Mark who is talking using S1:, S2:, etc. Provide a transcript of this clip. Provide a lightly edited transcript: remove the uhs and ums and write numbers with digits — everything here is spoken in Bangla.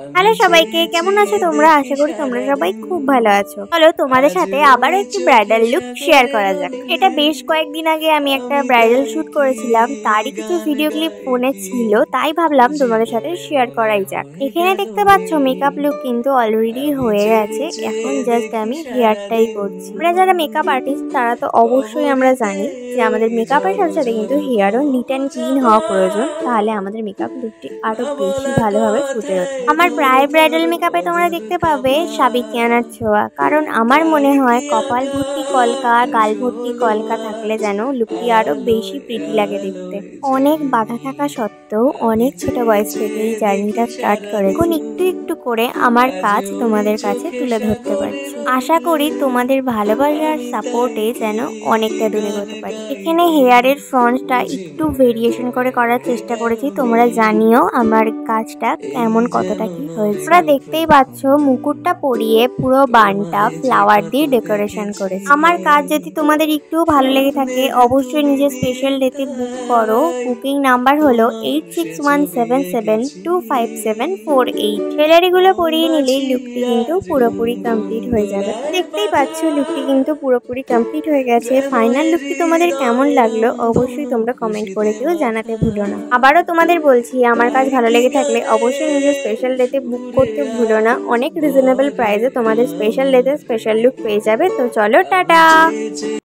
S1: হ্যালো সবাইকে, কেমন আছো তোমরা? আশা করি তোমরা সবাই খুব ভালো আছো। চলো তোমাদের সাথে আবারও একটি ব্রাইডাল লুক শেয়ার করা যাক। এটা বেশ কয়েকদিন আগে আমি একটা ব্রাইডাল শুট করেছিলাম, তারই কিছু ভিডিও ক্লিপ ফোনে ছিল, তাই ভাবলাম তোমাদের সাথে শেয়ার করাই যাক। এখানে দেখতে পাচ্ছ মেকআপ লুক কিন্তু অলরেডি হয়ে গেছে, এখন জাস্ট আমি হেয়ারটাই করছি। আমরা যারা মেকআপ আর্টিস্ট তারা তো অবশ্যই আমরা জানি যে আমাদের মেকআপের সাথে সাথে কিন্তু হেয়ারও নিট অ্যান্ড ক্লিন হওয়া প্রয়োজন, তাহলে আমাদের মেকআপ লুকটি আরো বেশি ভালোভাবে ফুটে ওঠে। আমার প্রায় ব্রাইডাল মেকআপে তোমরা দেখতে পাবে সাবিকিয়ানার ছোঁয়া, কারণ আমার মনে হয় কপাল ভর্তি কলকা, গাল ভর্তি কলকা থাকলে যেন লুকটি আরো বেশি প্রিটি লাগে দেখতে। অনেক বাধা থাকা সত্ত্বেও অনেক ছোট বয়স থেকেই জার্নিটা স্টার্ট করে এখন একটু একটু করে আমার কাজ তোমাদের কাছে তুলে ধরতে পারছি। আশা করি তোমাদের ভালোবাসার সাপোর্টে যেন অনেকটা দূরে হতে পারি। এখানে হেয়ারের ফ্রন্টটা একটু ভেরিয়েশন করে করার চেষ্টা করেছি, তোমরা জানিও আমার কাজটা কেমন কতটা কি হয়েছে। তোমরা দেখতেই পাচ্ছ মুকুটটা পরিয়ে পুরো বানটা ফ্লাওয়ার দিয়ে ডেকোরেশন করেছি। আমার কাজ যদি তোমাদের একটু ভালো লেগে থাকে অবশ্যই নিজের স্পেশাল ডেতে বুক করো। বুকিং নাম্বার হলো 8617725748। জুয়েলারিগুলো পরিয়ে নিলেই লুকটি কিন্তু পুরোপুরি কমপ্লিট হয়ে যাবে। দেখতেই পাচ্ছ লুকটি কিন্তু পুরোপুরি কমপ্লিট হয়ে গেছে। ফাইনাল লুকটি তোমাদের কেমন লাগলো অবশ্যই তোমরা কমেন্ট করে কেউ জানাতে ভুলো না। আবারও তোমাদের বলছি, আমার কাজ ভালো লেগে থাকলে অবশ্যই নিজের স্পেশাল ডেতে বুক করতে ভুলো না। অনেক রিজনেবল প্রাইসে তোমাদের স্পেশাল ডেতে স্পেশাল লুক পেয়ে যাবে। তো চলো টাটা।